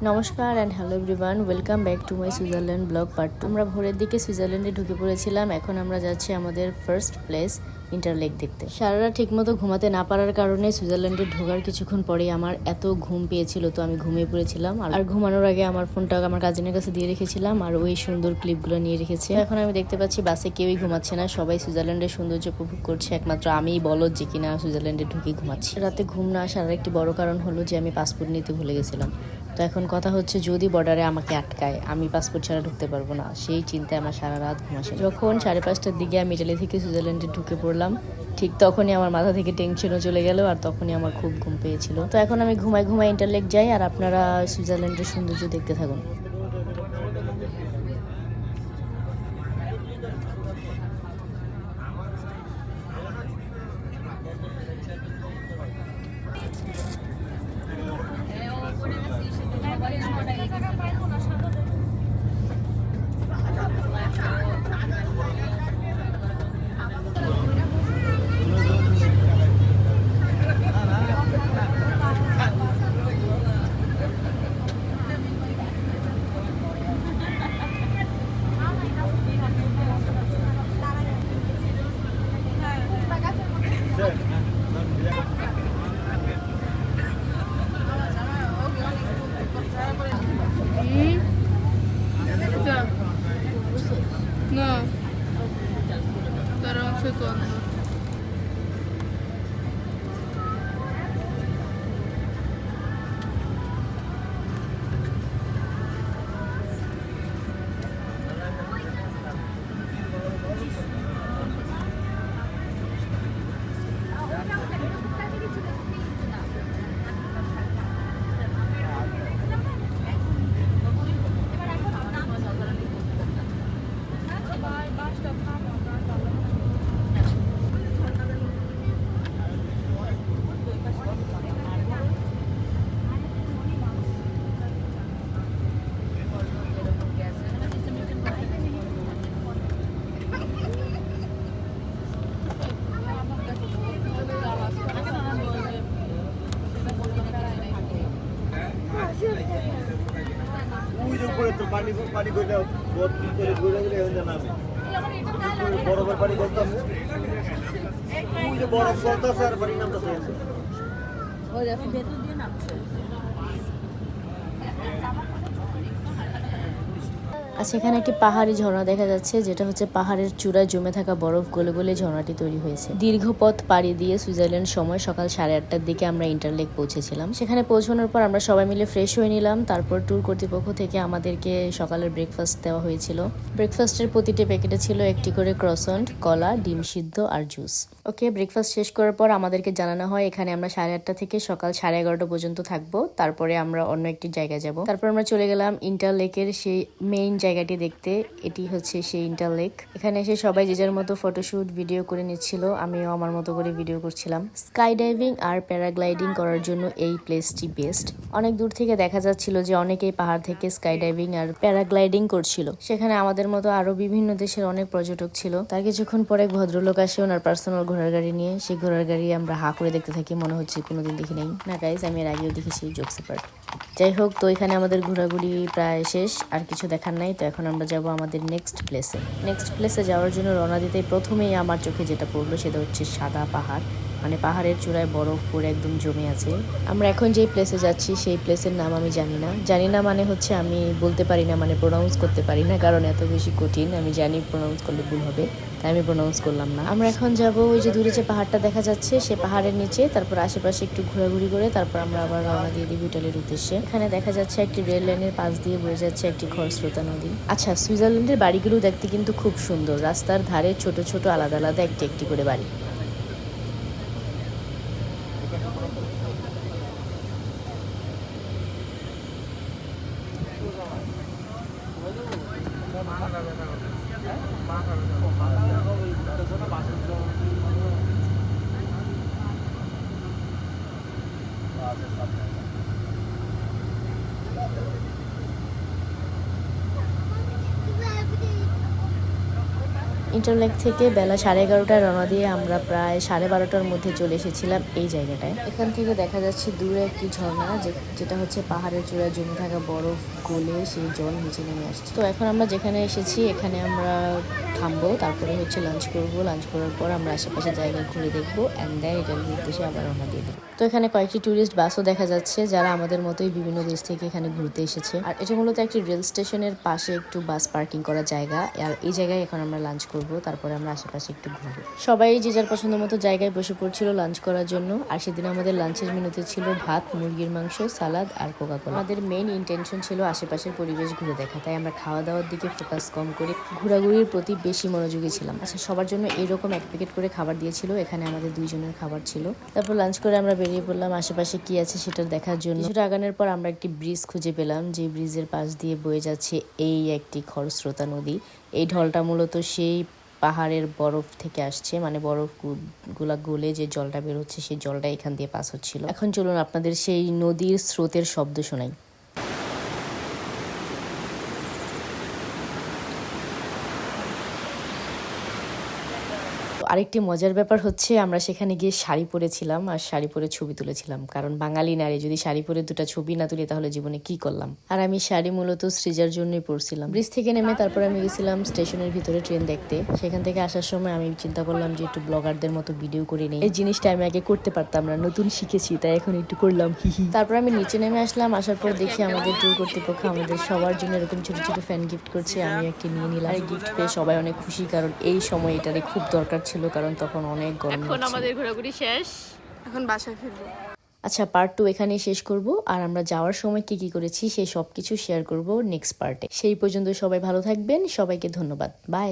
নমস্কার and hello everyone, welcome back to my Switzerland blog part 2। আমরা ভোরের দিকে সুইজারল্যান্ডে ঢুকে পড়েছিলাম। এখন আমরা যাচ্ছি আমাদের ফার্স্ট প্লেস ইন্টারলেক দেখতে। সারারা ঠিকমতো ঘুমাতে না পারার কারণে সুইজারল্যান্ডে ঢোকার কিছুক্ষণ পরেই আমার এত ঘুম পেয়েছিল, তো আমি ঘুমিয়ে পড়েছিলাম। আর ঘুমানোর আগে আমার ফোনটা আমার কাজিনের কাছে দিয়ে রেখেছিলাম আর ওই সুন্দর ক্লিপগুলো নিয়ে রেখেছি। এখন আমি দেখতে পাচ্ছি বাসে কেউই ঘুমাচ্ছে না, সবাই সুইজারল্যান্ডের সৌন্দর্য উপভোগ করছে। একমাত্র আমিই বলদ যে কিনা সুইজারল্যান্ডে ঢুকে ঘুমাচ্ছি। রাতে ঘুম না আসার একটি বড় কারণ হলো যে আমি পাসপোর্ট নিতে ভুলে গেছিলাম। তো এখন কথা হচ্ছে, যদি বর্ডারে আমাকে আটকায়, আমি পাসপোর্ট ছাড়া ঢুকতে পারবো না। সেই চিন্তায় আমার সারা রাত ঘুম আসে। যখন 5:30টার দিকে আমি ইটালি থেকে সুইজারল্যান্ডে ঢুকে পড়লাম, ঠিক তখনই আমার মাথা থেকে টেনশনও চলে গেল আর তখনই আমার খুব ঘুম পেয়েছিল। তো এখন আমি ঘুমায় ইন্টারলেক যাই আর আপনারা সুইজারল্যান্ডের সৌন্দর্য দেখতে থাকুন। No, però un secondo. পানি করে ঘুরে ঘুরে নামে বরফের পানি করতেছে, বরফ চলতেছে আর পানি নামতেছে। আচ্ছা, এখানে একটি পাহাড়ি ঝর্ণা দেখা যাচ্ছে, যেটা হচ্ছে পাহাড়ের চূড়ায় জমে থাকা বরফ গলে গলে ঝর্ণাটি তৈরি হয়েছে। দীর্ঘ পথ পাড়ি দিয়ে সুইজারল্যান্ড সময় সকাল 8:30টার দিকে আমরা ইন্টারলেক পৌঁছেছিলাম। সেখানে পৌঁছানোর পর আমরা সবাই মিলে ফ্রেশ হয়ে নিলাম। তারপর ট্যুর কর্তৃপক্ষ থেকে আমাদেরকে সকালের ব্রেকফাস্ট দেওয়া হয়েছিল। ব্রেকফাস্টের প্রতিটি প্যাকেটে ছিল একটি করে ক্রসন্ট, কলা, ডিম সিদ্ধ আর জুস। ওকে, ব্রেকফাস্ট শেষ করার পর আমাদেরকে জানানো হয় এখানে আমরা 8:30 থেকে সকাল 11:30 পর্যন্ত থাকবো, তারপরে আমরা অন্য একটি জায়গায় যাব। তারপর আমরা চলে গেলাম ইন্টারলেকের সেই মেইন জায়গাটি দেখতে। এটি হচ্ছে সেই ইন্টারলেক। এখানে এসে সবাই যে যার মতো ফটোশুট ভিডিও করে নিচ্ছিল, আমিও আমার মতো করে ভিডিও করছিলাম। স্কাই ডাইভিং আর প্যারাগ্লাইডিং করার জন্য এই প্লেসটি বেস্ট। অনেক দূর থেকে দেখা যাচ্ছিল যে অনেকেই পাহাড় থেকে স্কাই ডাইভিং আর প্যারাগ্লাইডিং করছিল। সেখানে আমাদের মতো আরো বিভিন্ন দেশের অনেক পর্যটক ছিল। তার কিছুক্ষণ পরে এক ভদ্রলোক আসে ওনার পার্সোনাল ঘোড়ার গাড়ি নিয়ে। সেই ঘোড়ার গাড়ি আমরা হা করে দেখতে থাকি, মনে হচ্ছে কোনোদিন দেখি নাই। না গাইজ, আমি এর আগেও দেখেছি, জোকস অ্যাপার্ট। যাই হোক, তো এখানে আমাদের ঘোরাঘুরি প্রায় শেষ, আর কিছু দেখার নাই। তো এখন আমরা যাব আমাদের নেক্সট প্লেসে যাওয়ার জন্য রওনা দিতেই প্রথমেই আমার চোখে যেটা পড়লো সেটা হচ্ছে সাদা পাহাড়। মানে পাহাড়ের চূড়ায় বরফ পরে একদম জমে আছে। আমরা এখন যেই প্লেসে যাচ্ছি সেই প্লেসের নাম আমি জানি না মানে হচ্ছে আমি বলতে পারি না, মানে প্রোনাউন্স করতে পারি না, কারণ এত বেশি কঠিন। আমি জানি প্রোনাউন্স করলে ভুল হবে, তাই আমি প্রোনাউন্স করলাম না। আমরা এখন যাব ওই যে দূরে যে পাহাড়টা দেখা যাচ্ছে সে পাহাড়ের নিচে, তারপর আশেপাশে একটু ঘোরাঘুরি করে তারপর আমরা আবার রওনা দিয়ে দিই ইটালির উদ্দেশ্যে। এখানে দেখা যাচ্ছে একটি রেল লাইনের পাশ দিয়ে বয়ে যাচ্ছে একটি খরস্রোতা নদী। আচ্ছা, সুইজারল্যান্ডের বাড়িগুলো দেখতে কিন্তু খুব সুন্দর। রাস্তার ধারে ছোট ছোট আলাদা আলাদা একটি একটি করে বাড়ি। ইন্টারলেক থেকে বেলা 11:30টায় রওনা দিয়ে আমরা প্রায় 12:30টার মধ্যে চলে এসেছিলাম এই জায়গাটায়। এখান থেকে দেখা যাচ্ছে দূরে একটি ঝর্ণা, যেটা হচ্ছে পাহাড়ের চূড়ায় জমে থাকা বরফ গলে সেই জল নিচে নেমে আসছে। তো এখন আমরা যেখানে এসেছি এখানে আমরা থামবো, তারপরে হচ্ছে লাঞ্চ করব। লাঞ্চ করার পর আমরা আশেপাশে জায়গা ঘুরে দেখবো অ্যান্ড দেন ইটালির উদ্দেশ্যে আবার রওনা দিয়ে দেবো। তো এখানে কয়েকটি ট্যুরিস্ট বাসও দেখা যাচ্ছে যারা আমাদের মতোই বিভিন্ন দেশ থেকে এখানে ঘুরতে এসেছে। আর এটা মূলত একটি রেল স্টেশনের পাশে একটু বাস পার্কিং করা জায়গা। আর এই জায়গায় এখন আমরা লাঞ্চ করব, তারপরে আমরা আশেপাশে একটু ঘুরবো। সবাই যে যার পছন্দ মতো জায়গায় বসে পড়ছিল লাঞ্চ করার জন্য। আর সেদিন আমাদের লাঞ্চের মেনুতে ছিল ভাত, মুরগির মাংস, সালাদ আর কোকা-কোলা। আমাদের মেইন ইন্টেনশন ছিল আশেপাশের পরিবেশ ঘুরে দেখা, তাই আমরা খাওয়া দাওয়ার দিকে ফোকাস কম করে ঘোরাঘুরির প্রতি বেশি মনোযোগী ছিলাম। আচ্ছা, সবার জন্য এরকম এক প্যাকেট করে খাবার দিয়েছিল, এখানে আমাদের 2 জনের খাবার ছিল। তারপর লাঞ্চ করে আমরা বেরিয়ে পড়লাম আশেপাশে কি আছে সেটা দেখার জন্য। কিছুটা আগানোর পর আমরা একটি ব্রিজ খুঁজে পেলাম, যে ব্রিজের পাশ দিয়ে বয়ে যাচ্ছে এই একটি খরস্রোতা নদী। এই ঢলটা মূলত সেই পাহাড়ের বরফ থেকে আসছে, মানে বরফ গুলা গলে যে জলটা বের হচ্ছে সেই জলটা এখান দিয়ে পাস হচ্ছিল। এখন চলুন আপনাদের সেই নদীর স্রোতের শব্দ শোনাই। আরেকটি মজার ব্যাপার হচ্ছে আমরা সেখানে গিয়ে শাড়ি পরেছিলাম আর শাড়ি পরে ছবি তুলেছিলাম, কারণ বাঙালি নারী যদি শাড়ি পরে 2টা ছবি না তুলি তাহলে জীবনে কি করলাম। আর আমি শাড়ি মূলত সৃজার জন্যই পরছিলাম। ব্রিজ থেকে নেমে তারপর আমি গেছিলাম স্টেশনের ভিতরে ট্রেন দেখতে। সেখান থেকে আসার সময় আমি চিন্তা করলাম যে একটু ব্লগারদের মতো ভিডিও করে নিই। এই জিনিসটা আমি আগে করতে পারতাম না, নতুন শিখেছি তাই এখন একটু করলাম, হিহি। তারপর আমি নিচে নেমে আসলাম। আসার পর দেখি আমাদের ট্যুর কর্তৃপক্ষ আমাদের সবার জন্য এরকম ছোট ছোট ফ্যান গিফট করছে। আমি একটি নিয়ে নিলাম। আর গিফট পেয়ে সবাই অনেক খুশি, কারণ এই সময় এটারে খুব দরকার ছিল, কারণ তখন অনেক গরম। এখন আমাদের ঘোরাঘুরি শেষ, এখন বাসায় ফিরবো। আচ্ছা, পার্ট 2 এখানেই শেষ করব। আর আমরা যাওয়ার সময় কি কি করেছি সেই সবকিছু শেয়ার করব নেক্সট পার্টে। সেই পর্যন্ত সবাই ভালো থাকবেন, সবাইকে ধন্যবাদ, বাই।